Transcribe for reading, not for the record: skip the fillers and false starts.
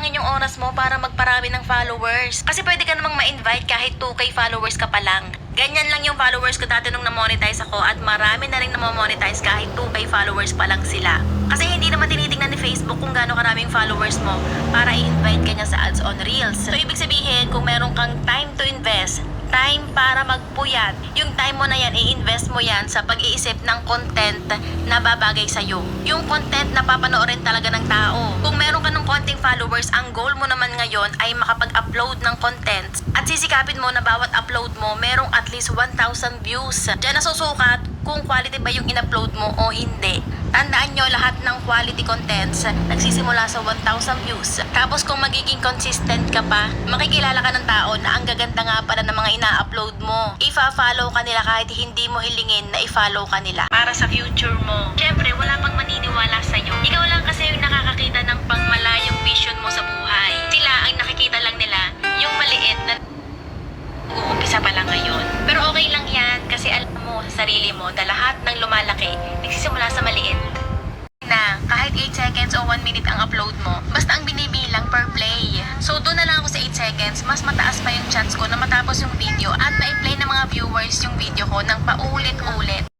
sayangin yung oras mo para magparami ng followers. Kasi pwede ka namang ma-invite kahit 2K followers ka pa lang. Ganyan lang yung followers ko dati nung na-monetize ako at marami na rin na-monetize kahit 2K followers pa lang sila. Kasi hindi naman tinitingnan ni Facebook kung gaano karaming followers mo para i-invite ka niya sa ads on Reels. So ibig sabihin, kung meron kang time to invest, time para magpuyat, yung time mo na yan, i-invest mo yan sa pag-iisip ng content na babagay sa'yo. Yung content na papanoorin talaga ng tao. Kung meron ka ng konting followers, ang goal mo naman ngayon ay makapag-upload ng content at sisikapin mo na bawat upload mo merong at least 1,000 views. Diyan nasusukat kung quality ba yung in-upload mo o hindi. Tandaan nyo, lahat ng quality contents nagsisimula sa 1,000 views. Tapos kung magiging consistent ka pa, makikilala ka ng tao na ang gaganda nga pala ng mga ina-upload mo. Ifa-follow ka nila kahit hindi mo hilingin na i-follow ka nila. Para sa future mo. Siyempre, wala pang maniniwala sa'yo. Ikaw lang kasi yung nakakakita ng pangmalayong vision mo sa buhay. Sila ang nakikita lang nila yung maliit na uumpisa pa lang ngayon. Pero okay lang yan kasi alam mo sa sarili mo na lahat ng lumalaki nagsisimula sa maliit. Na kahit 8 seconds o 1 minute ang upload mo, basta ang binibilang per play. So doon na lang ako sa 8 seconds, mas mataas pa yung chance ko na matapos yung video at ma-play ng mga viewers yung video ko ng paulit-ulit.